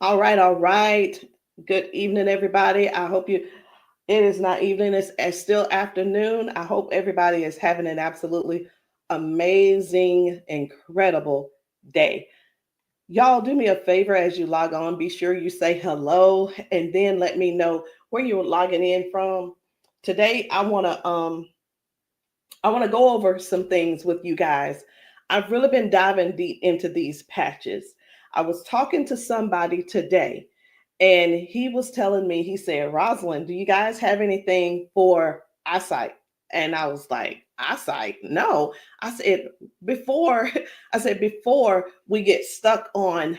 All right, all right. Good evening, everybody. I hope it is not evening, it's still afternoon. I hope everybody is having an absolutely amazing, incredible day. Y'all, do me a favor as you log on. Be sure you say hello and then let me know where you're logging in from. Today, I want to go over some things with you guys. I've really been diving deep into these patches. I was talking to somebody today, and he was telling me, he said, Rosalind, do you guys have anything for eyesight? And I was like, eyesight? No. I said, before, before we get stuck on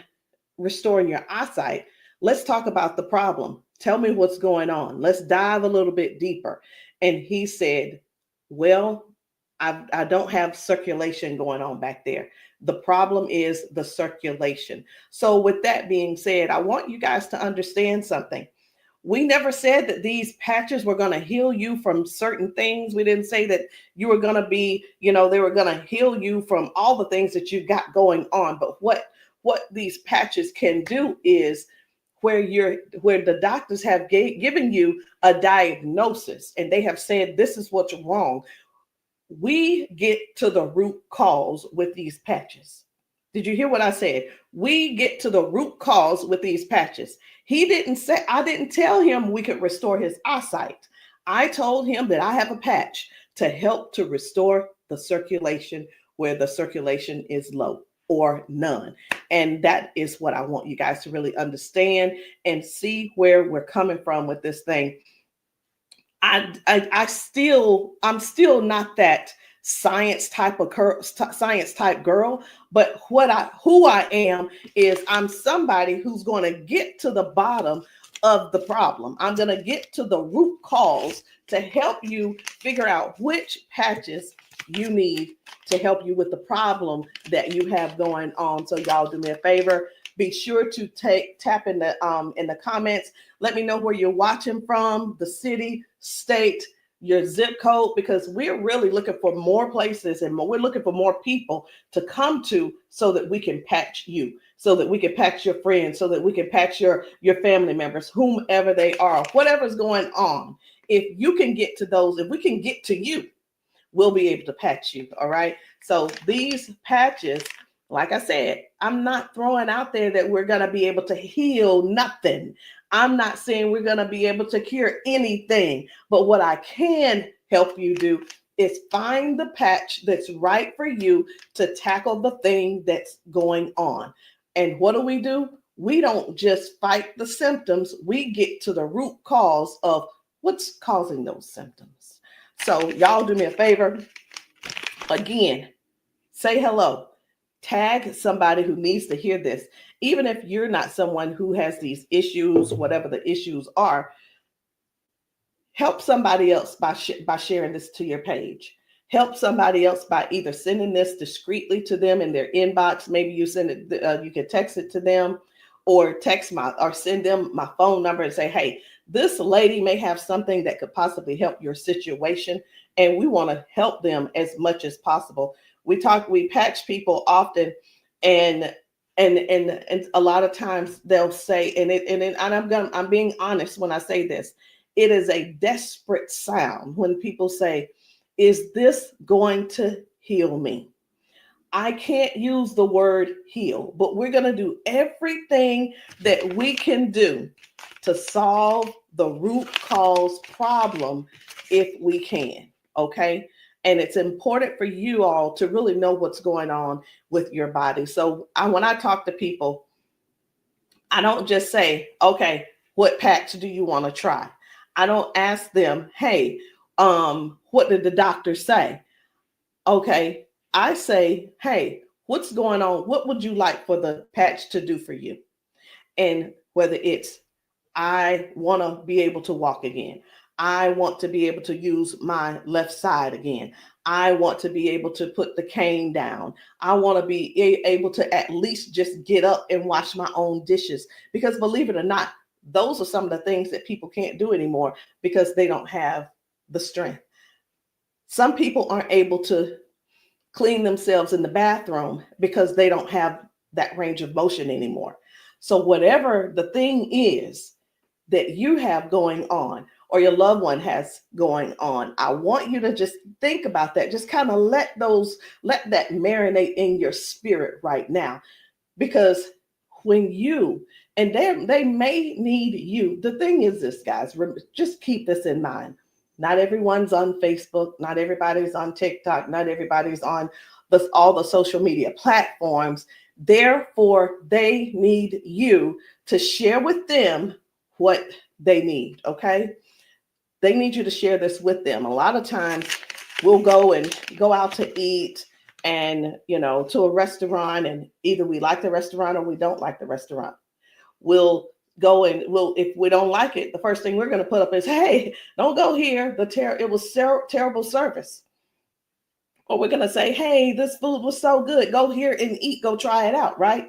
restoring your eyesight, let's talk about the problem. Tell me what's going on. Let's dive a little bit deeper. And he said, well, I don't have circulation going on back there. The problem is the circulation. So, with that being said, I want you guys to understand something. We never said that these patches were going to heal you from certain things. We didn't say that you were going to be, they were going to heal you from all the things that you got going on. But what these patches can do is where the doctors have given you a diagnosis and they have said this is what's wrong. We get to the root cause with these patches. Did you hear what I said? We get to the root cause with these patches. He didn't say, I didn't tell him we could restore his eyesight. I told him that I have a patch to help to restore the circulation where the circulation is low or none. And that is what I want you guys to really understand and see where we're coming from with this thing. I'm still not that science type girl, but who I am is I'm somebody who's going to get to the bottom of the problem. I'm going to get to the root cause to help you figure out which patches you need to help you with the problem that you have going on. So y'all do me a favor, be sure to tap in the comments. Let me know where you're watching from, the city, state, your zip code, because we're really looking for more places and we're looking for more people to come to so that we can patch you, so that we can patch your friends, so that we can patch your family members, whomever they are, whatever's going on. If you can get to those, if we can get to you, we'll be able to patch you. All right. So these patches, like I said, I'm not throwing out there that we're going to be able to heal nothing. I'm not saying we're going to be able to cure anything. But what I can help you do is find the patch that's right for you to tackle the thing that's going on. And what do? We don't just fight the symptoms, we get to the root cause of what's causing those symptoms. So, y'all do me a favor. Again, say hello. Tag somebody who needs to hear this. Even if you're not someone who has these issues, whatever the issues are, help somebody else by sharing this to your page. Help somebody else by either sending this discreetly to them in their inbox. Maybe you send it, you can text it to them, or send them my phone number and say, hey, this lady may have something that could possibly help your situation, and we want to help them as much as possible. We patch people often, and and a lot of times they'll say, I'm being honest when I say this, it is a desperate sound when people say, is this going to heal me? I can't use the word heal, but we're going to do everything that we can do to solve the root cause problem if we can. Okay. And it's important for you all to really know what's going on with your body. So when I talk to people, I don't just say, okay, what patch do you want to try? I don't ask them, hey, what did the doctor say? Okay, I say, hey, what's going on? What would you like for the patch to do for you? And whether it's, I want to be able to walk again. I want to be able to use my left side again. I want to be able to put the cane down. I want to be able to at least just get up and wash my own dishes. Because believe it or not, those are some of the things that people can't do anymore because they don't have the strength. Some people aren't able to clean themselves in the bathroom because they don't have that range of motion anymore. So whatever the thing is that you have going on or your loved one has going on, I want you to just think about that. Just kind of let that marinate in your spirit right now. Because when you, and they may need you. The thing is this, guys, just keep this in mind. Not everyone's on Facebook, not everybody's on TikTok, not everybody's on all the social media platforms. Therefore, they need you to share with them what they need, okay? They need you to share this with them. A lot of times we'll go out to eat and, to a restaurant, and either we like the restaurant or we don't like the restaurant. We'll go and if we don't like it, the first thing we're going to put up is, hey, don't go here. It was terrible service. Or we're going to say, hey, this food was so good. Go here and eat. Go try it out, right?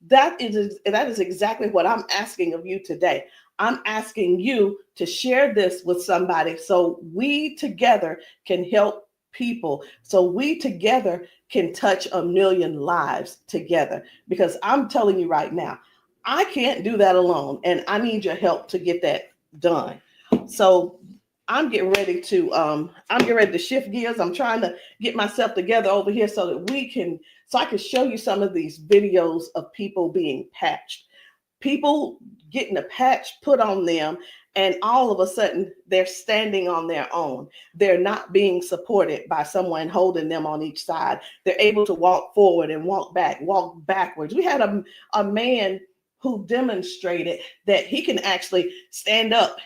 That is exactly what I'm asking of you today. I'm asking you to share this with somebody so we together can help people, so we together can touch 1 million lives together. Because I'm telling you right now, I can't do that alone, and I need your help to get that done. So I'm getting ready to shift gears. I'm trying to get myself together over here so that I can show you some of these videos of people being patched, people getting a patch put on them, and all of a sudden they're standing on their own. They're not being supported by someone holding them on each side. They're able to walk forward and walk backwards. We had a man who demonstrated that he can actually stand up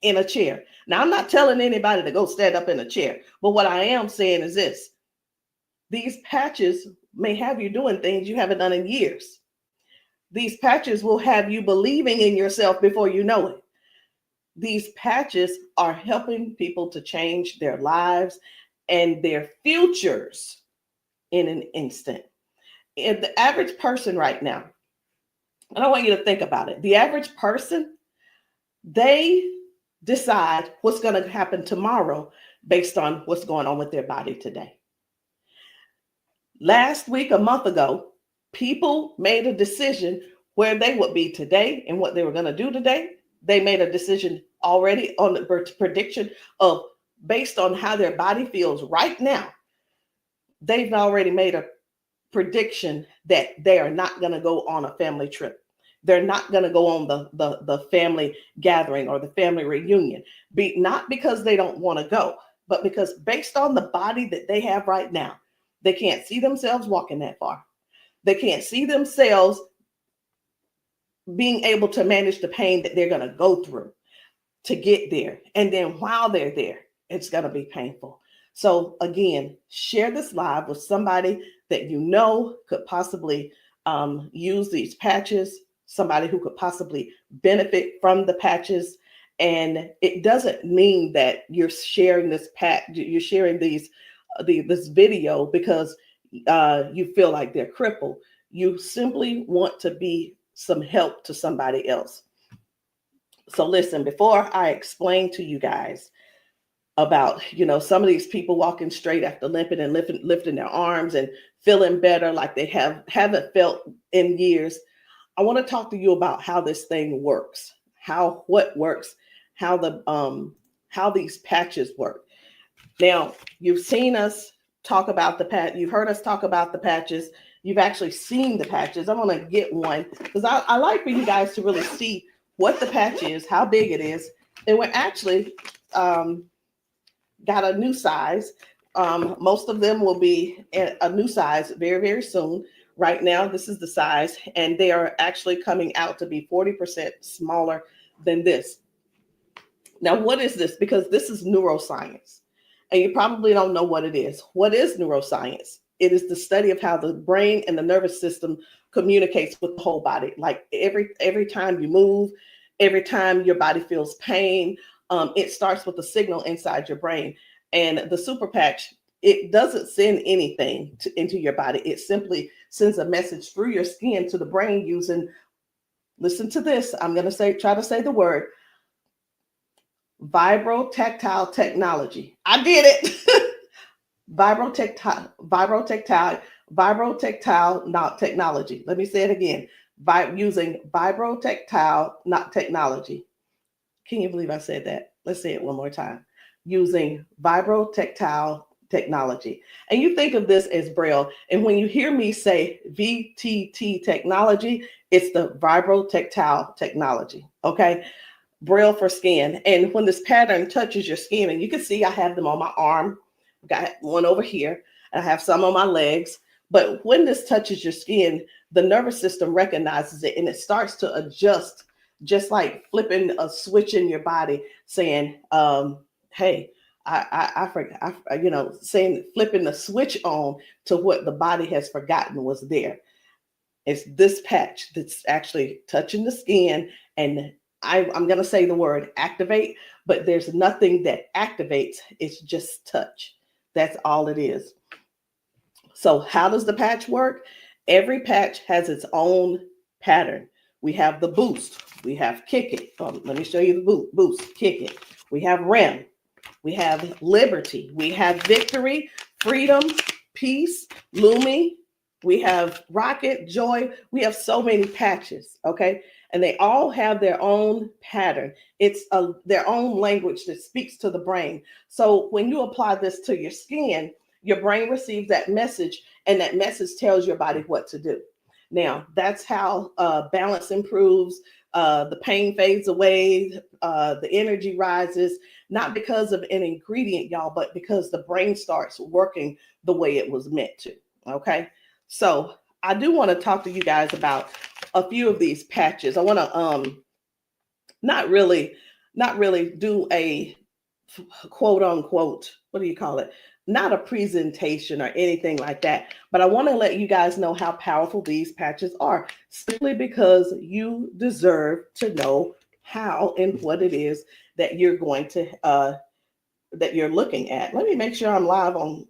in a chair. Now, I'm not telling anybody to go stand up in a chair, but what I am saying is this: these patches may have you doing things you haven't done in years. These patches will have you believing in yourself before you know it. These patches are helping people to change their lives and their futures in an instant. And the average person right now, and I want you to think about it. The average person, they decide what's going to happen tomorrow based on what's going on with their body today. Last week, a month ago, people made a decision where they would be today and what they were going to do today. They made a decision already on the prediction of based on how their body feels right now. They've already made a prediction that they are not going to go on a family trip. They're not going to go on the family gathering or the family reunion. Not because they don't want to go, but because based on the body that they have right now, they can't see themselves walking that far. They can't see themselves being able to manage the pain that they're going to go through to get there. And then while they're there, it's going to be painful. So again, share this live with somebody that you know could possibly use these patches, somebody who could possibly benefit from the patches. And it doesn't mean that you're sharing this you're sharing this video because you feel like they're crippled. You simply want to be some help to somebody else. So listen, before I explain to you guys about, some of these people walking straight after limping and lifting their arms and feeling better like they haven't felt in years, I want to talk to you about how this thing works, what works, how these patches work. Now, you've seen us talk about you've heard us talk about the patches. You've actually seen the patches. I'm going to get one because I like for you guys to really see what the patch is, how big it is. And we're actually got a new size. Most of them will be a new size very, very soon. Right now, this is the size, and they are actually coming out to be 40% smaller than this. Now, what is this? Because this is neuroscience, and you probably don't know what it is. What is neuroscience? It is the study of how the brain and the nervous system communicates with the whole body. Like every time you move, every time your body feels pain, it starts with a signal inside your brain. And the super patch, it doesn't send anything into your body. It simply sends a message through your skin to the brain using, listen to this, I'm going to try to say the word, vibrotactile technology. I did it. Vibrotactile technology. Let me say it again. by using vibrotactile not technology. Can you believe I said that? Let's say it one more time. Using vibrotactile technology. And you think of this as Braille. And when you hear me say VTT technology, it's the vibrotactile technology. Okay. Braille for skin. And when this pattern touches your skin, and you can see I have them on my arm, got one over here, and I have some on my legs. But when this touches your skin, the nervous system recognizes it and it starts to adjust, just like flipping a switch in your body, saying, hey, I forgot, saying, flipping the switch on to what the body has forgotten was there. It's this patch that's actually touching the skin, and I'm going to say the word activate, but there's nothing that activates. It's just touch. That's all it is. So how does the patch work? Every patch has its own pattern. We have the boost. We have kick it. Let me show you the boost, kick it. We have REM. We have liberty. We have victory, freedom, peace, Lumi. We have rocket, joy. We have so many patches, okay? And they all have their own pattern. It's their own language that speaks to the brain. So when you apply this to your skin, your brain receives that message, and that message tells your body what to do. Now, that's how balance improves, the pain fades away, the energy rises, not because of an ingredient, y'all, but because the brain starts working the way it was meant to, okay? So I do want to talk to you guys about a few of these patches. I want to not really do a quote unquote, what do you call it? Not a presentation or anything like that, but I want to let you guys know how powerful these patches are, simply because you deserve to know how and what it is that you're going to that you're looking at. Let me make sure I'm live on.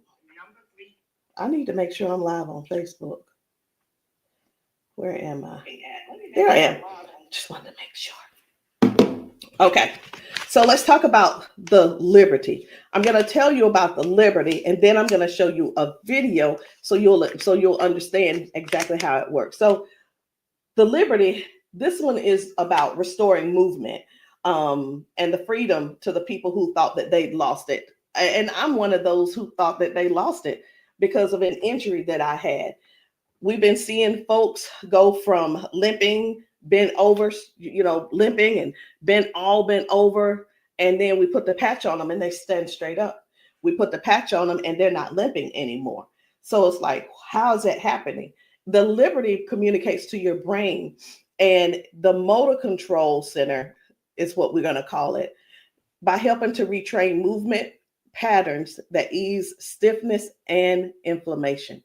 I need to make sure I'm live on Facebook. Where am I? There I am. Just wanted to make sure. Okay. So let's talk about the liberty. I'm going to tell you about the liberty, and then I'm going to show you a video so you'll understand exactly how it works. So the liberty, this one is about restoring movement and the freedom to the people who thought that they'd lost it. And I'm one of those who thought that they lost it because of an injury that I had. We've been seeing folks go from limping, bent over, limping and bent over. And then we put the patch on them and they stand straight up. We put the patch on them and they're not limping anymore. So it's like, how is that happening? The liberty communicates to your brain, and the motor control center is what we're going to call it, by helping to retrain movement patterns that ease stiffness and inflammation.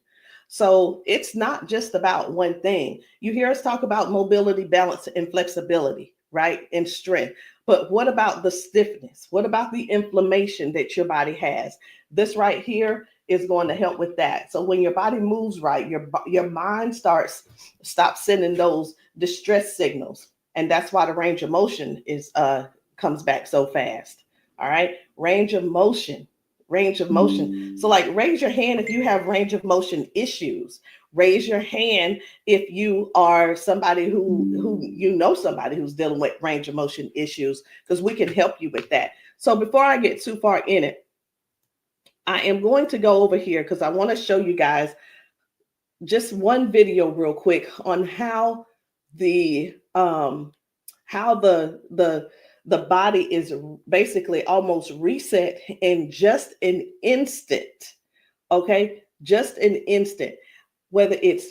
So it's not just about one thing. You hear us talk about mobility, balance, and flexibility, right? And strength. But what about the stiffness? What about the inflammation that your body has? This right here is going to help with that. So when your body moves right, your mind stops sending those distress signals. And that's why the range of motion comes back so fast. All right. Range of motion. So like, raise your hand if you have range of motion issues. Raise your hand if you are somebody who somebody who's dealing with range of motion issues, because we can help you with that. So before I get too far in it, I am going to go over here because I want to show you guys just one video real quick on how the body is basically almost reset in just an instant. Okay, just an instant. Whether it's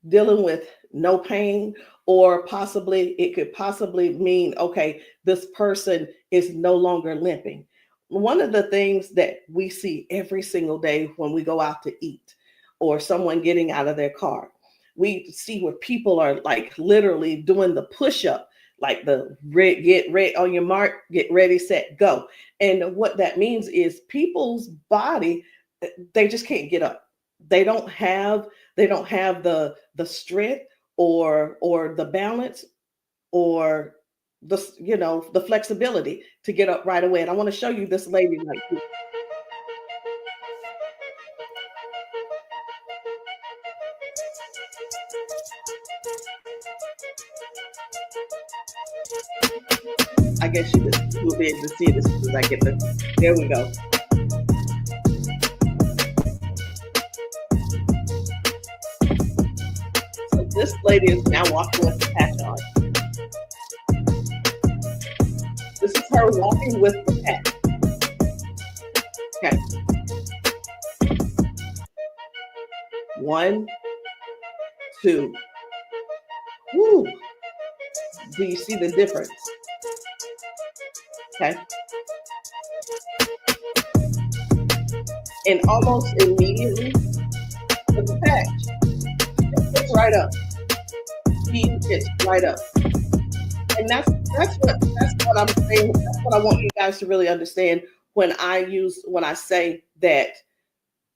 dealing with no pain, or it could possibly mean, okay, this person is no longer limping. One of the things that we see every single day when we go out to eat, or someone getting out of their car, we see where people are like literally doing the push-up, like the get ready on your mark, get ready, set, go. And what that means is people's body, they just can't get up. They don't have the strength or the balance or the flexibility to get up right away. And I want to show you this lady right here. I guess you will be able to see it as soon as I get the. There we go. So this lady is now walking with the patch on. This is her walking with the patch. Okay. 1, 2. Woo. Do you see the difference? Okay. And almost immediately, with the patch, it gets right up. He gets right up. And that's what I'm saying. That's what I want you guys to really understand when I say that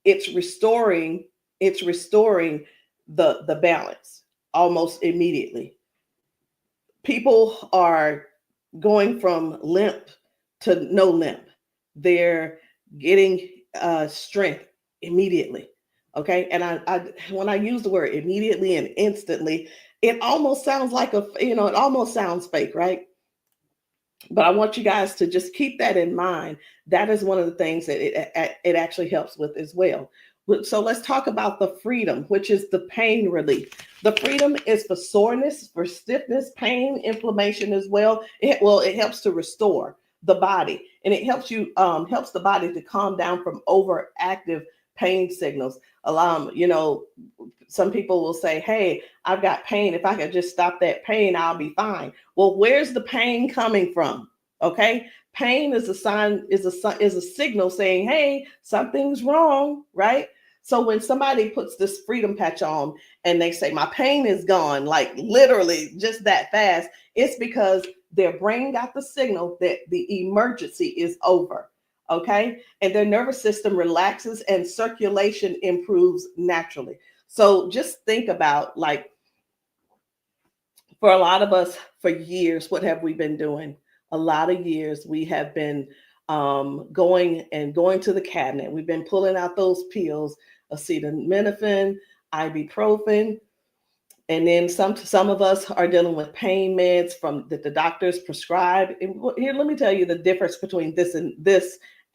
it's restoring the balance almost immediately. People are going from limp to no limp. They're getting strength immediately. Okay. And I when I use the word immediately and instantly, it almost sounds like it almost sounds fake, right? But I want you guys to just keep that in mind. That is one of the things that it actually helps with as well. So let's talk about the freedom, which is the pain relief. The freedom is for soreness, for stiffness, pain, inflammation as well. It helps to restore the body, and it helps the body to calm down from overactive pain signals. Some people will say, "Hey, I've got pain. If I could just stop that pain, I'll be fine." Well, where's the pain coming from? Okay. Pain is a sign, is a signal saying, "Hey, something's wrong," right? So when somebody puts this freedom patch on and they say, "My pain is gone," like literally just that fast, it's because their brain got the signal that the emergency is over. Okay. And their nervous system relaxes and circulation improves naturally. So just think about, like, for a lot of us, for years, what have we been doing? A lot of years we have been going to the cabinet. We've been pulling out those pills, acetaminophen, ibuprofen, and then some of us are dealing with pain meds that the doctors prescribe. And here, let me tell you the difference between this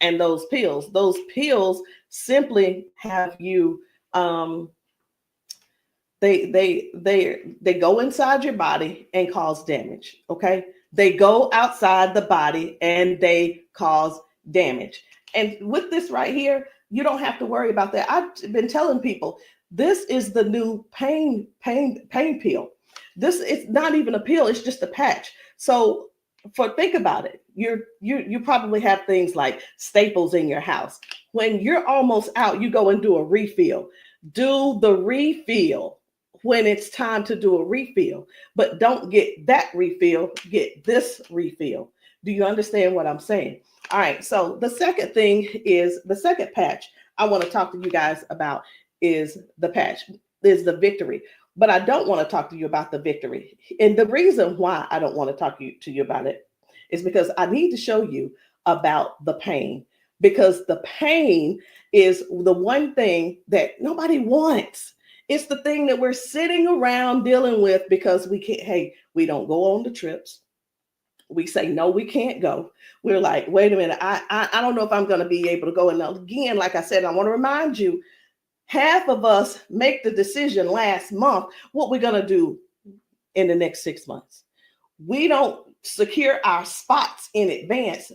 and those pills. Those pills simply have you they go inside your body and cause damage. Okay. They go outside the body and they cause damage. And with this right here, you don't have to worry about that. I've been telling people, this is the new pain pill. This is not even a pill, it's just a patch. So think about it. You probably have things like staples in your house. When you're almost out, you go and do a refill. Do the refill when it's time to do a refill, but don't get that refill, get this refill. Do you understand what I'm saying? All right. So the second patch I want to talk to you guys about is the victory. But I don't want to talk to you about the victory. And the reason why I don't want to talk to you about it is because I need to show you about the pain, because the pain is the one thing that nobody wants. It's the thing that we're sitting around dealing with because we don't go on the trips. We say, no, we can't go. We're like, wait a minute, I don't know if I'm going to be able to go. And again, like I said, I want to remind you, half of us make the decision last month what we're going to do in the next 6 months. We don't secure our spots in advance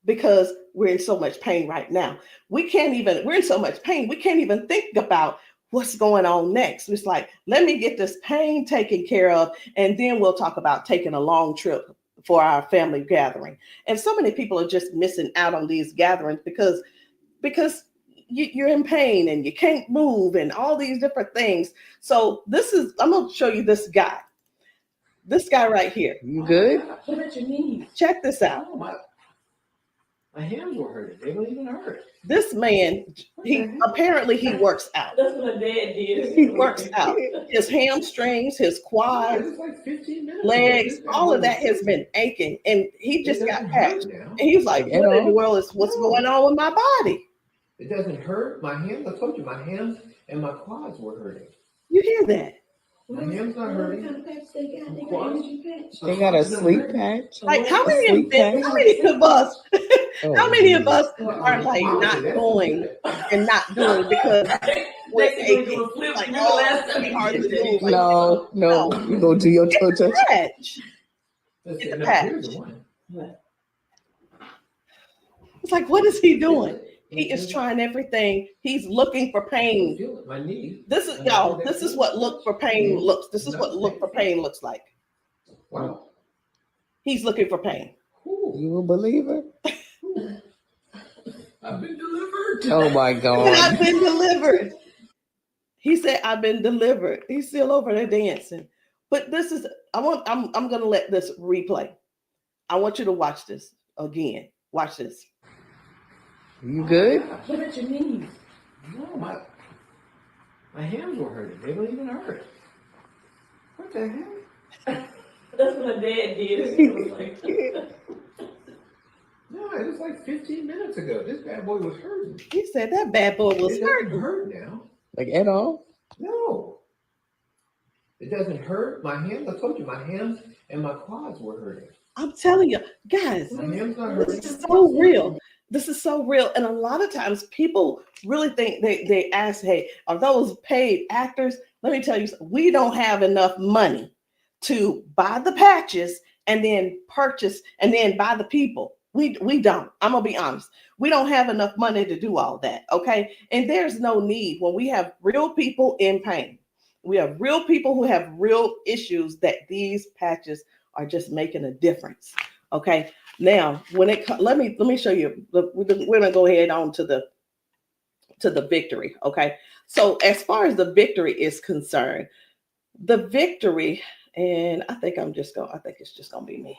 because we're in so much pain right now. We're in so much pain, we can't even think about what's going on next. It's like, let me get this pain taken care of, and then we'll talk about taking a long trip for our family gathering. And so many people are just missing out on these gatherings because you're in pain and you can't move and all these different things. So I'm going to show you this guy right here. You good? What about your knees? Check this out. Oh, my hands were hurting. They don't even hurt. This man, he works out. That's what my dad did. He works out. His hamstrings, his quads, like 15 minutes legs, all of that has been aching. And he just got patched. And he was like, what in the world is what's going on with my body? It doesn't hurt. My hands, I told you, my hands and my quads were hurting. You hear that? My hand's not hurting. What kind of patch they got? They got Quads? energy patch. They got a sleep patch. Like how A many sleep patch. how many of us Oh, how many of us Well, are like not going and not doing because we're They aching? do a flip. Like, Remember oh, last it's time gonna be you hard to did that? move. Like, No, no. you go do your toe touch. Patch. Let's It's see, a no, patch. here's the one. It's like, what is he doing? Feel it. He is trying everything. He's looking for pain. Feel it. My knee. This is y'all. This is what look for pain looks. This is what look for pain looks like. Wow. He's looking for pain. Ooh, You a believer? I've been delivered. Oh my And God. I've been delivered. He said, "I've been delivered." He's still over there dancing. But this is. I'm gonna let this replay. I want you to watch this again. Watch this. You good? What about your knees? No, my hands were hurting. They don't even hurt. What the heck? That's what my dad did. It was like, No, it was like 15 minutes ago. This bad boy was hurting. He said that bad boy was It doesn't hurting. hurt now. Like at all? No. It doesn't hurt. My hands, I told you, my hands and my quads were hurting. I'm telling you, guys. My hands not hurting. This is so real. This is so real. And a lot of times people really think they ask, hey, are those paid actors? Let me tell you, we don't have enough money to buy the patches and then purchase and then buy the people. We don't. I'm gonna be honest. We don't have enough money to do all that. Okay. And there's no need when we have real people in pain. We have real people who have real issues that these patches are just making a difference. Okay. Now, when it let me show you. We're gonna go ahead on to the victory. Okay. So as far as the victory is concerned, the victory, and I think it's just gonna be me.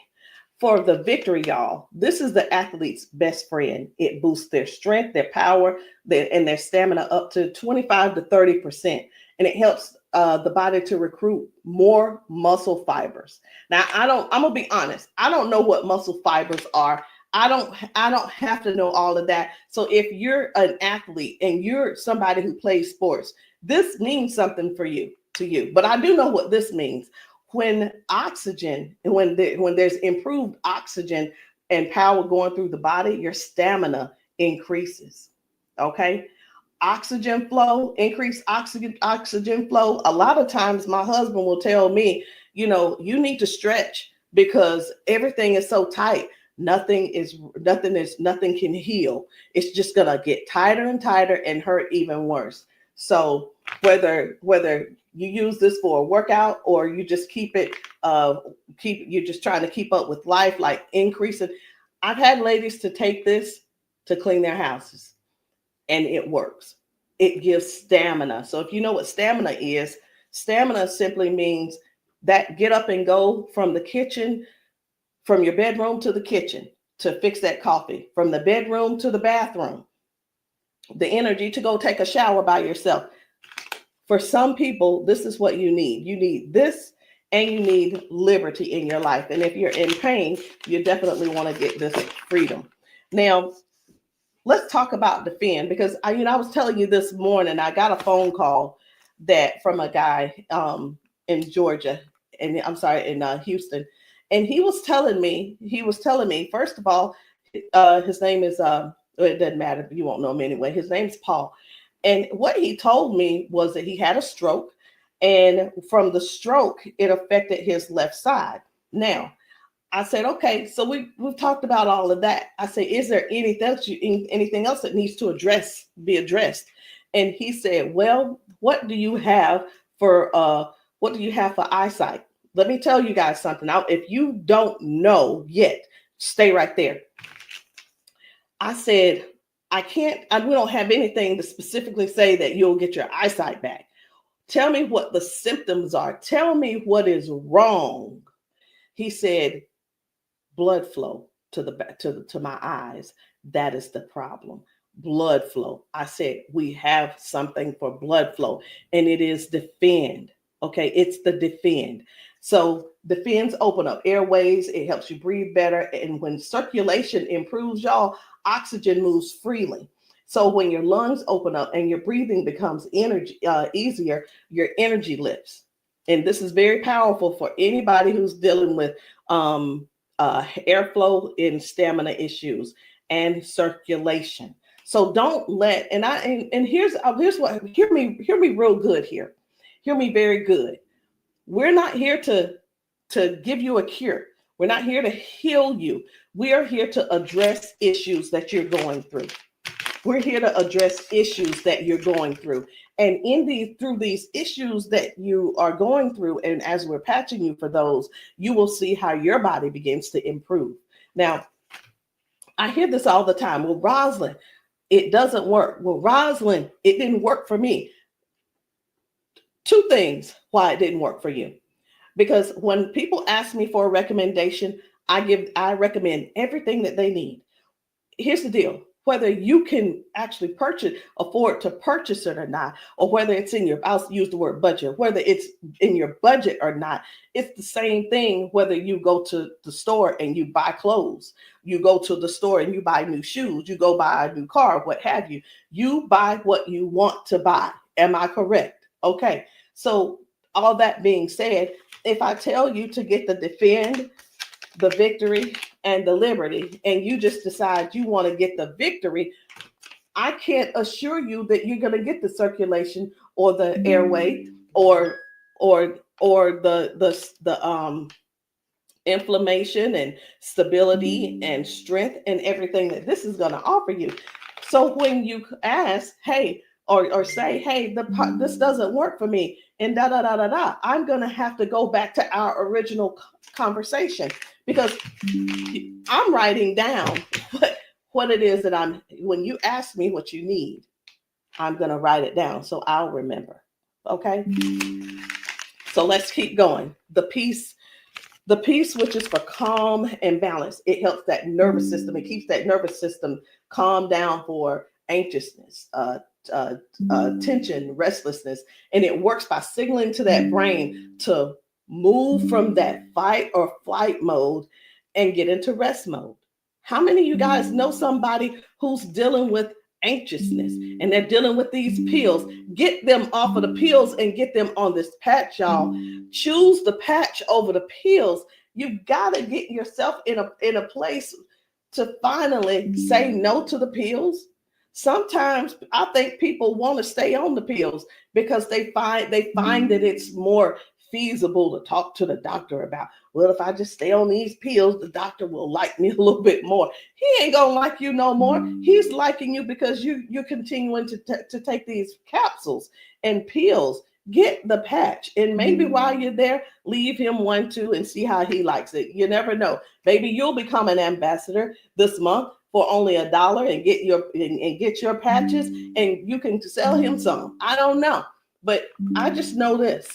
For the victory, y'all, this is the athlete's best friend. It boosts their strength, their power, and their stamina up to 25 to 30%. And it helps the body to recruit more muscle fibers. Now, I'm gonna be honest. I don't know what muscle fibers are. I don't have to know all of that. So if you're an athlete and you're somebody who plays sports, this means something to you. But I do know what this means. When oxygen, when there's improved oxygen and power going through the body, your stamina increases. Okay. Oxygen flow, increased oxygen flow. A lot of times my husband will tell me, you need to stretch because everything is so tight. Nothing can heal. It's just gonna get tighter and tighter and hurt even worse. So whether you use this for a workout or you just you're just trying to keep up with life, like increasing. I've had ladies to take this to clean their houses and it works. It gives stamina. So if you know what stamina simply means that get up and go from the kitchen, from your bedroom to the kitchen to fix that coffee, from the bedroom to the bathroom, the energy to go take a shower by yourself. For some people, this is what you need. You need this and you need liberty in your life. And if you're in pain, you definitely want to get this freedom. Now, let's talk about Defend, because I was telling you this morning, I got a phone call from a guy in Georgia, and I'm sorry, in Houston. And he was telling me, first of all, his name is, it doesn't matter, you won't know him anyway. His name's Paul. And what he told me was that he had a stroke, and from the stroke, it affected his left side. Now, I said, okay, so we've talked about all of that. I said, is there anything else that needs to be addressed? And he said, well, what do you have for eyesight? Let me tell you guys something. Now, if you don't know yet, stay right there. I said, we don't have anything to specifically say that you'll get your eyesight back. Tell me what the symptoms are. Tell me what is wrong. He said, blood flow to my eyes. That is the problem. Blood flow. I said, we have something for blood flow, and it is Defend. Okay, it's the Defend. So Defends open up airways. It helps you breathe better. And when circulation improves, y'all, oxygen moves freely. So when your lungs open up and your breathing becomes easier, your energy lifts. and this is very powerful for anybody who's dealing with airflow and stamina issues and circulation. So don't let, and here's what, hear me real good here. Hear me very good. We're not here to give you a cure. We're not here to heal you. We are here to address issues that you're going through. We're here to address issues that you're going through. And through these issues that you are going through, and as we're patching you for those, you will see how your body begins to improve. Now, I hear this all the time. Well, Rosalind, it doesn't work. Well, Rosalind, it didn't work for me. Two things why it didn't work for you. Because when people ask me for a recommendation, I recommend everything that they need. Here's the deal. Whether you can actually afford to purchase it or not, or whether it's in your, I'll use the word budget, whether it's in your budget or not, it's the same thing whether you go to the store and you buy clothes, you go to the store and you buy new shoes, you go buy a new car, what have you. You buy what you want to buy. Am I correct? Okay. So all that being said, if I tell you to get the Defend, the Victory, and the Liberty, and you just decide you want to get the Victory, I can't assure you that you're going to get the circulation or the airway or the inflammation and stability and strength and everything that this is going to offer you. So when you ask, hey, or say, hey, this doesn't work for me, and I'm going to have to go back to our original conversation, because I'm writing down what it is that when you ask me what you need, I'm going to write it down so I'll remember. Okay. So let's keep going. The peace, which is for calm and balance. It helps that nervous system. It keeps that nervous system calm down for anxiousness, tension, restlessness. And it works by signaling to that brain to move from that fight or flight mode and get into rest mode. How many of you guys know somebody who's dealing with anxiousness and they're dealing with these pills? Get them off of the pills and get them on this patch, y'all. Choose the patch over the pills. You got to get yourself in a place to finally say no to the pills. Sometimes I think people want to stay on the pills because they find that it's more feasible to talk to the doctor about, well, if I just stay on these pills, the doctor will like me a little bit more. He ain't gonna like you no more. He's liking you because you're continuing to take these capsules and pills. Get the patch, and maybe while you're there, leave him one too and see how he likes it. You never know. Maybe you'll become an ambassador this month for only $1 and get your patches, and you can sell him some. I don't know, but I just know this.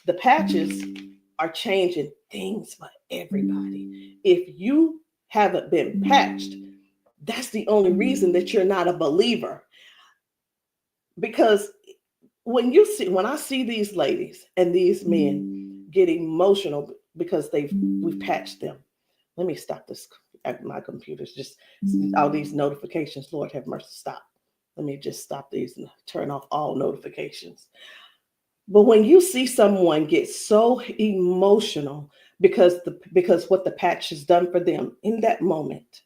The patches are changing things for everybody. If you haven't been patched, that's the only reason that you're not a believer. Because when I see these ladies and these men get emotional because we've patched them. Let me stop this. My computer's just all these notifications. Lord have mercy, stop. Let me just stop these and turn off all notifications. But when you see someone get so emotional because what the patch has done for them in that moment,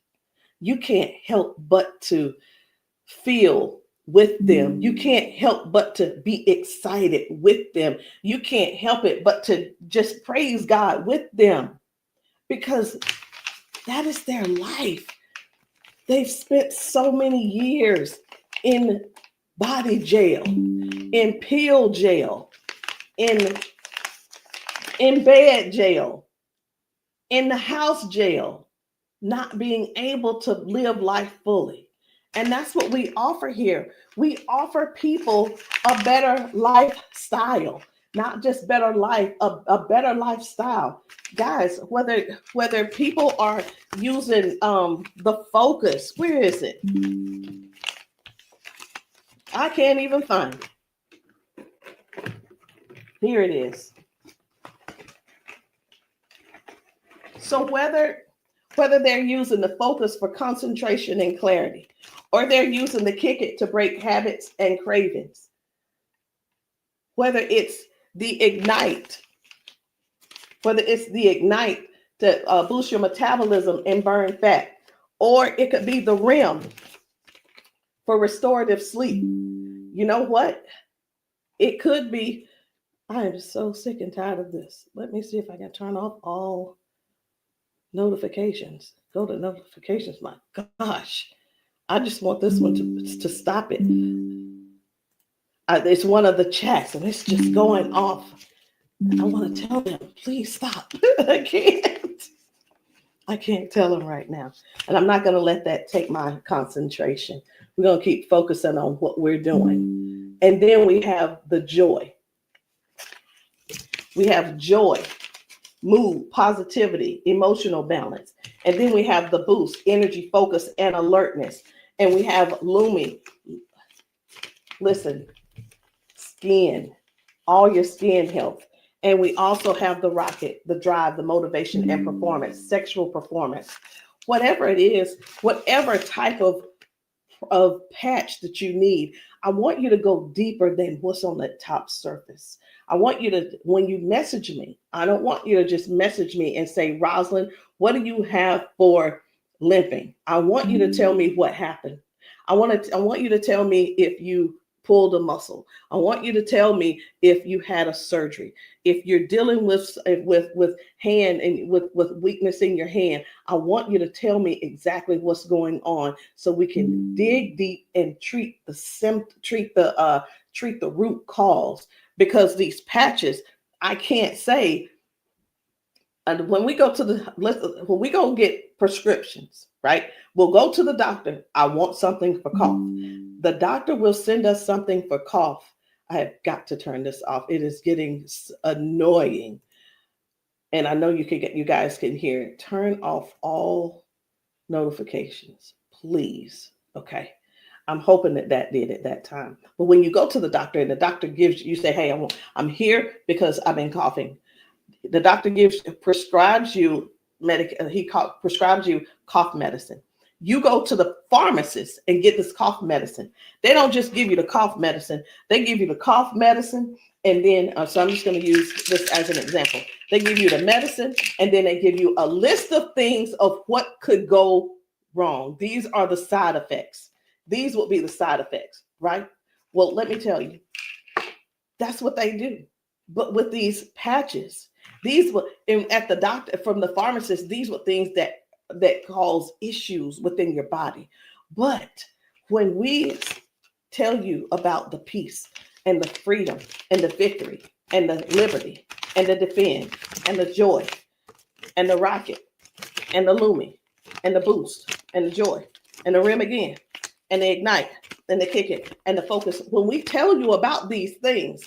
you can't help but to feel with them. You can't help but to be excited with them. You can't help it but to just praise God with them, because that is their life. They've spent so many years in body jail, in pill jail, in bed jail, in the house jail, not being able to live life fully. And that's what we offer here. We offer people a better lifestyle, not just better life, a better lifestyle. Guys, whether people are using the Focus, where is it? I can't even find it. Here it is. So whether they're using the Focus for concentration and clarity, or they're using the Kick It to break habits and cravings, whether it's the Ignite. It's the Ignite to boost your metabolism and burn fat. Or it could be the REM for restorative sleep. You know what? It could be, I am so sick and tired of this. Let me see if I can turn off all notifications. Go to notifications. My gosh. I just want this one to stop it. It's one of the chats and it's just going off. I want to tell them, please stop. I can't tell them right now. And I'm not going to let that take my concentration. We're going to keep focusing on what we're doing. And then we have the joy. We have joy, mood, positivity, emotional balance. And then we have the boost, energy, focus, and alertness. And we have Lumi. Listen, skin, all your skin health. And we also have the rocket, the drive, the motivation and performance, sexual performance. Whatever it is, whatever type of patch that you need, I want you to go deeper than what's on the top surface. I want you to, when you message me, I don't want you to just message me and say, Rosalind, what do you have for limping? I want you to tell me what happened. I want you to tell me if you pulled a muscle. I want you to tell me if you had a surgery. If you're dealing with hand and with weakness in your hand, I want you to tell me exactly what's going on so we can dig deep and treat the root cause. Because these patches, I can't say. And when we go get prescriptions, right? We'll go to the doctor. I want something for cough. The doctor will send us something for cough. I have got to turn this off. It is getting annoying. And I know you guys can hear it. Turn off all notifications, please. Okay. I'm hoping that did at that time. But when you go to the doctor and the doctor gives you say, hey, I'm here because I've been coughing. The doctor prescribes you prescribes you cough medicine. You go to the pharmacist and get this cough medicine. They don't just give you the cough medicine. They give you the cough medicine. And then, so I'm just going to use this as an example. They give you the medicine and then they give you a list of things of what could go wrong. These are the side effects. These will be the side effects, right? Well, let me tell you, that's what they do. But with these patches, these were at the doctor, from the pharmacist, these were things that cause issues within your body. But when we tell you about the peace and the freedom and the victory and the liberty and the defend and the joy and the rocket and the Lumi and the boost and the joy and the REM again and the ignite and the kick it and the focus, when we tell you about these things,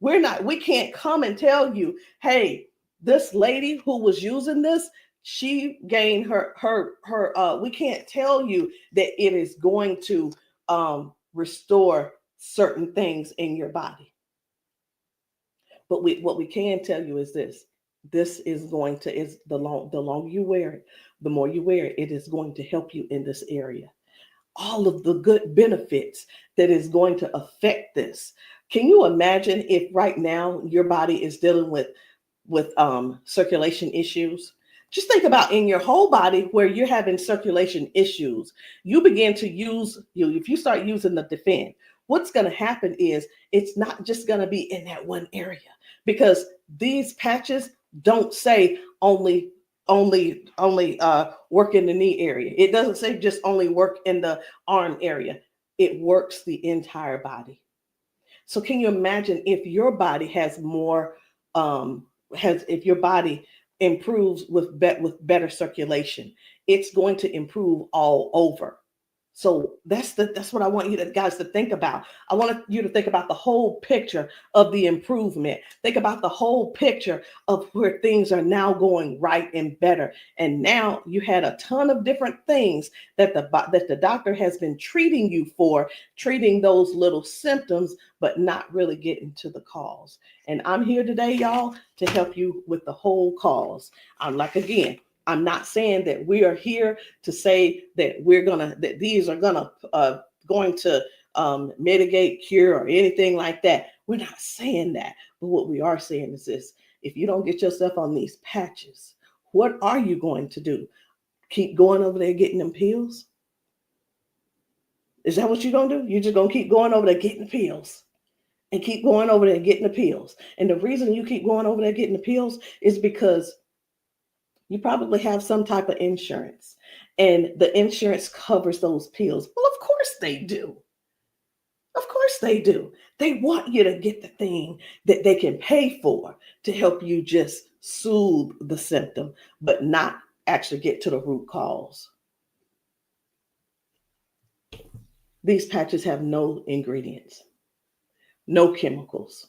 we can't come and tell you, hey, this lady who was using this, she gained we can't tell you that it is going to restore certain things in your body. But what we can tell you is this is going to, the longer you wear it, the more you wear it, it is going to help you in this area. All of the good benefits that is going to affect this. Can you imagine if right now your body is dealing with circulation issues? Just think about in your whole body where you're having circulation issues. You begin to if you start using the defend, what's going to happen is it's not just going to be in that one area, because these patches don't say only work in the knee area. It doesn't say just only work in the arm area. It works the entire body. So can you imagine if your body has more, if your body improves with better circulation, it's going to improve all over. So that's what I want you guys to think about. I want you to think about the whole picture of the improvement. Think about the whole picture of where things are now going right and better. And now you had a ton of different things that the doctor has been treating you for, treating those little symptoms, but not really getting to the cause. And I'm here today, y'all, to help you with the whole cause. I'm not saying that we are here to say that these are going to mitigate, cure, or anything like that. We're not saying that. But what we are saying is this: if you don't get yourself on these patches, what are you going to do? Keep going over there getting them pills? Is that what you're going to do? You're just going to keep going over there getting pills and keep going over there getting the pills. And the reason you keep going over there getting the pills is because you probably have some type of insurance, and the insurance covers those pills. Well, of course they do. Of course they do. They want you to get the thing that they can pay for to help you just soothe the symptom, but not actually get to the root cause. These patches have no ingredients, no chemicals,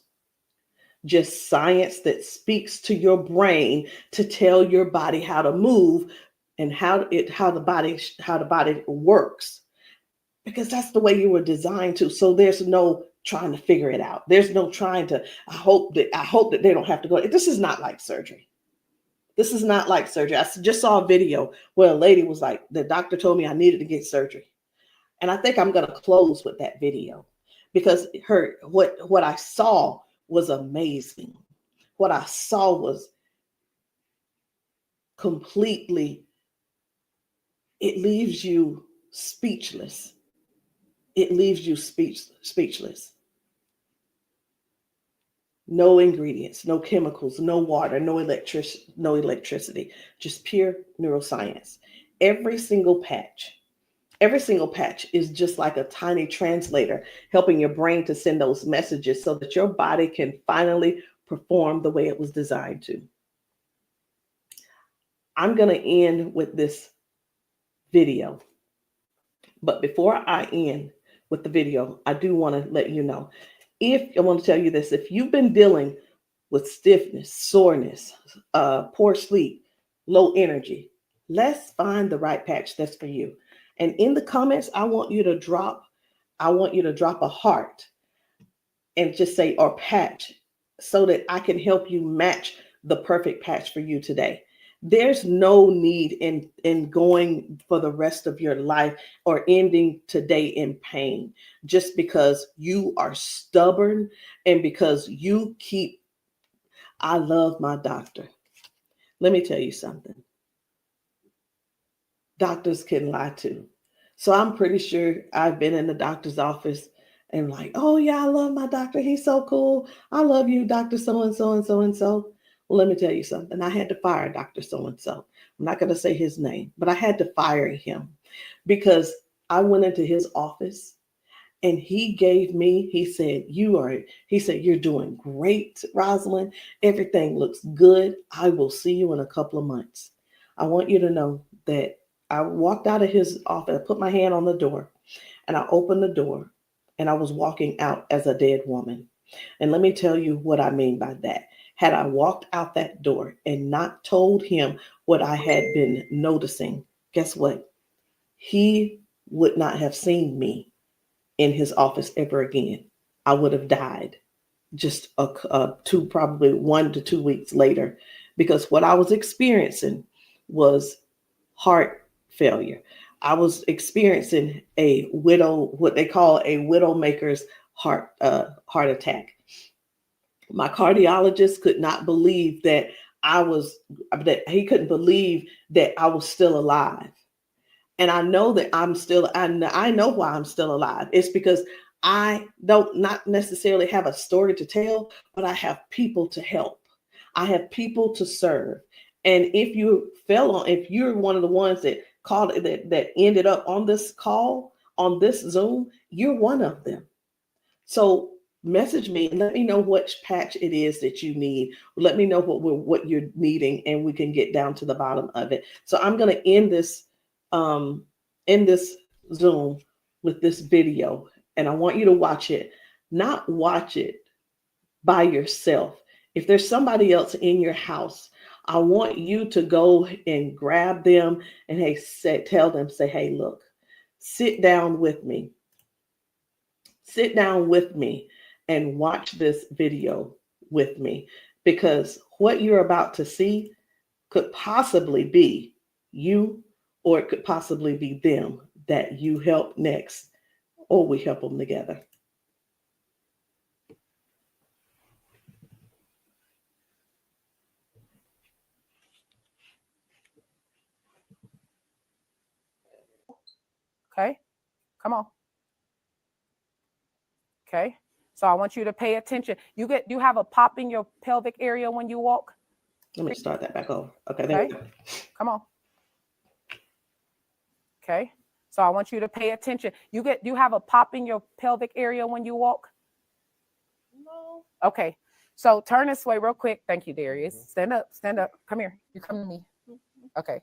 just science that speaks to your brain to tell your body how to move and how the body works, because that's the way you were designed to. So there's no trying to figure it out. There's no trying to, I hope that they don't have to go. This is not like surgery. This is not like surgery. I just saw a video where a lady was like, the doctor told me I needed to get surgery. And I think I'm going to close with that video, because what I saw was amazing. What I saw was completely, it leaves you speechless. It leaves you speechless. No ingredients, no chemicals, no water, no electricity, just pure neuroscience. Every single patch is just like a tiny translator, helping your brain to send those messages so that your body can finally perform the way it was designed to. I'm going to end with this video. But before I end with the video, I do want to let you know, I want to tell you this: if you've been dealing with stiffness, soreness, poor sleep, low energy, let's find the right patch that's for you. And in the comments, I want you to drop a heart and just say, or patch, so that I can help you match the perfect patch for you today. There's no need in going for the rest of your life or ending today in pain just because you are stubborn and because you keep, I love my doctor. Let me tell you something. Doctors can lie too. So I'm pretty sure I've been in the doctor's office and like, oh yeah, I love my doctor. He's so cool. I love you, Dr. So-and-so and so-and-so. Well, let me tell you something. I had to fire Dr. So-and-so. I'm not going to say his name, but I had to fire him because I went into his office and he said, you're doing great, Rosalind. Everything looks good. I will see you in a couple of months. I want you to know that I walked out of his office, I put my hand on the door, and I opened the door, and I was walking out as a dead woman. And let me tell you what I mean by that. Had I walked out that door and not told him what I had been noticing, guess what? He would not have seen me in his office ever again. I would have died just probably 1 to 2 weeks later, because what I was experiencing was heart failure. I was experiencing what they call a widowmaker's heart attack. My cardiologist could not believe that he couldn't believe that I was still alive. And I know that I know why I'm still alive. It's because I don't not necessarily have a story to tell, but I have people to help. I have people to serve. And if you're one of the ones that that ended up on this call, on this Zoom, you're one of them. So message me and let me know which patch it is that you need. Let me know what you're needing, and we can get down to the bottom of it. So I'm going to end this Zoom with this video, and I want you to watch it. Not watch it by yourself. If there's somebody else in your house, I want you to go and grab them and tell them, hey, look, sit down with me. Sit down with me and watch this video with me, because what you're about to see could possibly be you, or it could possibly be them that you help next, or we help them together. Okay, come on. Okay, so I want you to pay attention. You have a pop in your pelvic area when you walk. Let me start that back over. Okay, there we go. Come on. Okay, so I want you to pay attention. You have a pop in your pelvic area when you walk. No. Okay, so turn this way real quick. Thank you, Darius. Stand up. Stand up. Come here. You come to me. Okay,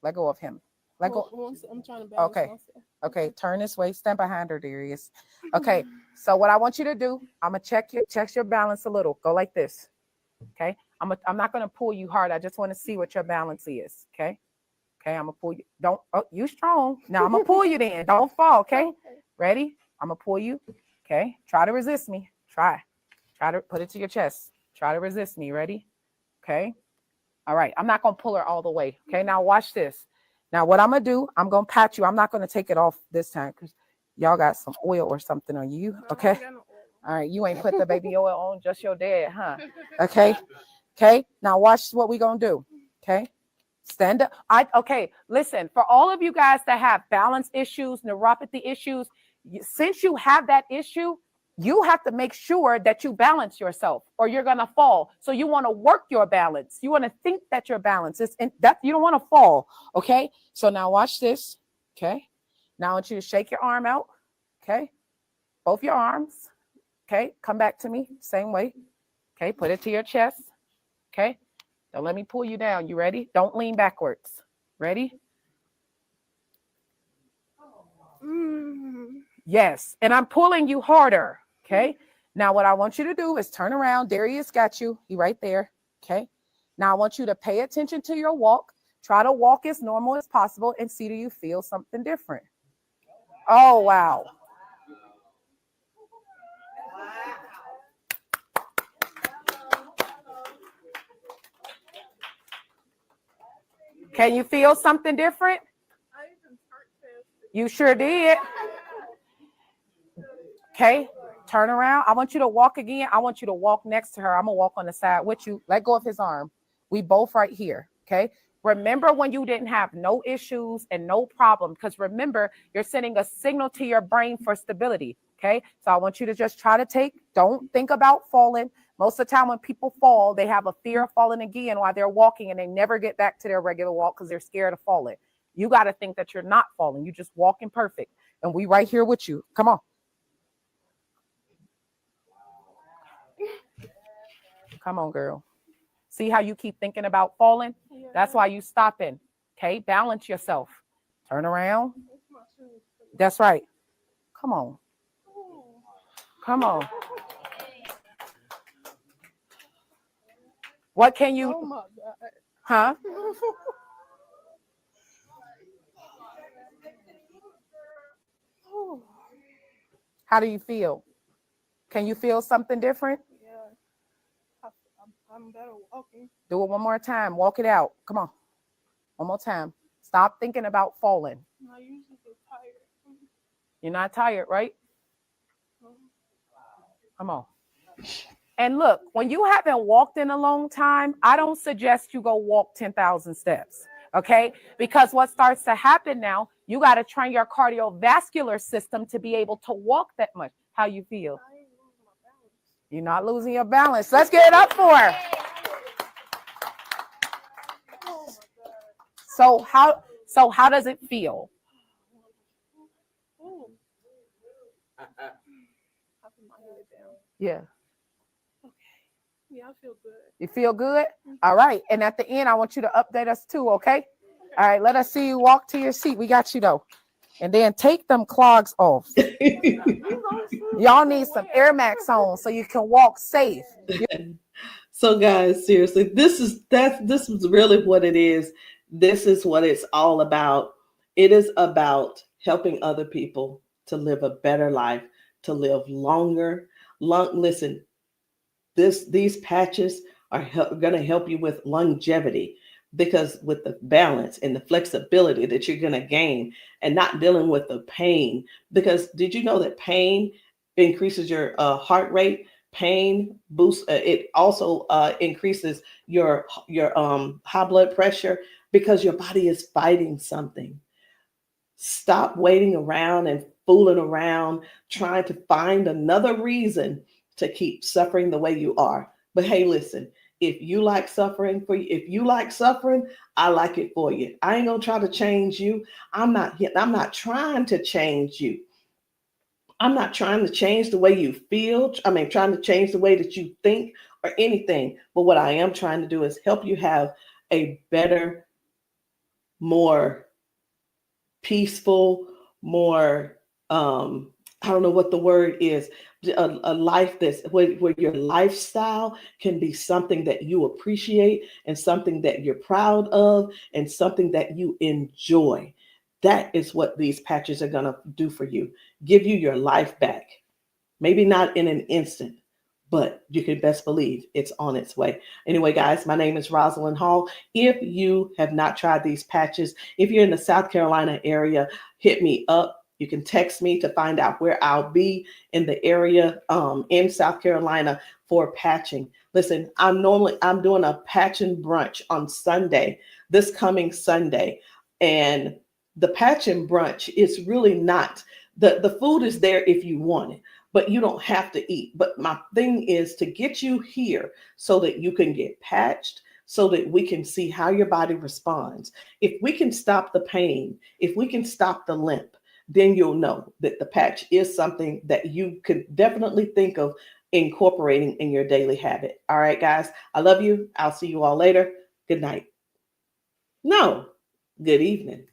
let go of him. Let go. I'm trying to balance Okay. myself. Okay, turn this way. Stand behind her, Darius. Okay, so what I want you to do, I'm gonna check your balance a little. Go like this. Okay, I'm not gonna pull you hard. I just want to see what your balance is. Okay, I'm gonna pull you. You strong. Now I'm gonna pull you. Then don't fall. Okay, ready? I'm gonna pull you. Okay, try to resist me. Try to put it to your chest. Try to resist me. Ready? Okay. All right. I'm not gonna pull her all the way. Okay. Now watch this. Now, what I'm going to do, I'm going to pat you. I'm not going to take it off this time because y'all got some oil or something on you. Okay. All right. You ain't put the baby oil on, just your dad, huh? Okay. Okay. Now, watch what we going to do. Okay. Stand up. Okay. Listen, for all of you guys that have balance issues, neuropathy issues, since you have that issue, you have to make sure that you balance yourself or you're going to fall. So you want to work your balance. You want to think that your balance is that you don't want to fall. Okay. So now watch this. Okay. Now I want you to shake your arm out. Okay. Both your arms. Okay. Come back to me. Same way. Okay. Put it to your chest. Okay. Don't let me pull you down. You ready? Don't lean backwards. Ready? Yes. And I'm pulling you harder. Okay. Now what I want you to do is turn around. Darius got you. He right there. Okay. Now I want you to pay attention to your walk. Try to walk as normal as possible and see, do you feel something different? Oh, wow. Can you feel something different? You sure did. Okay. Turn around. I want you to walk again. I want you to walk next to her. I'm going to walk on the side with you. Let go of his arm. We both right here. Okay. Remember when you didn't have no issues and no problem, because remember, you're sending a signal to your brain for stability. Okay. So I want you to just try to don't think about falling. Most of the time when people fall, they have a fear of falling again while they're walking and they never get back to their regular walk because they're scared of falling. You got to think that you're not falling. You just walking perfect. And we right here with you. Come on. Come on, girl. See how you keep thinking about falling? Yeah. That's why you stopping. Okay, balance yourself. Turn around. That's right. Come on. Come on. What can you? Oh my God. Huh? How do you feel? Can you feel something different? I'm better walking. Do it one more time. Walk it out. Come on. One more time. Stop thinking about falling. I usually get tired. You're not tired, right? Come on. And look, when you haven't walked in a long time, I don't suggest you go walk 10,000 steps. Okay? Because what starts to happen now, you got to train your cardiovascular system to be able to walk that much. How you feel? You're not losing your balance. Let's get it up for her. So how does it feel? Yeah. Okay. Yeah, I feel good. You feel good? All right. And at the end, I want you to update us too, okay? All right, let us see you walk to your seat. We got you though. And then take them clogs off. Y'all need some Air Max on so you can walk safe. So guys, seriously, this is really what it is. This is what it's all about. It is about helping other people to live a better life, to live longer. Listen, these patches are going to help you with longevity, because with the balance and the flexibility that you're going to gain and not dealing with the pain. Because did you know that pain increases your heart rate? Pain boosts, it also increases your high blood pressure, because your body is fighting something. Stop waiting around and fooling around, trying to find another reason to keep suffering the way you are. But hey, listen, if you like suffering if you like suffering, I like it for you. I ain't gonna try to change you. I'm not trying to change you. I'm not trying to change the way you feel. Trying to change the way that you think or anything. But what I am trying to do is help you have a better, more peaceful, more, I don't know what the word is, a life that's where your lifestyle can be something that you appreciate and something that you're proud of and something that you enjoy. That is what these patches are going to do for you. Give you your life back. Maybe not in an instant, but you can best believe it's on its way. Anyway, guys, my name is Rosalind Hall. If you have not tried these patches, if you're in the South Carolina area, hit me up. You can text me to find out where I'll be in the area in South Carolina for patching. Listen, I'm doing a patching brunch on Sunday, this coming Sunday. And the patching brunch is really not, the food is there if you want it, but you don't have to eat. But my thing is to get you here so that you can get patched, so that we can see how your body responds. If we can stop the pain, if we can stop the limp, then you'll know that the patch is something that you could definitely think of incorporating in your daily habit. All right, guys, I love you. I'll see you all later. Good night. No, good evening.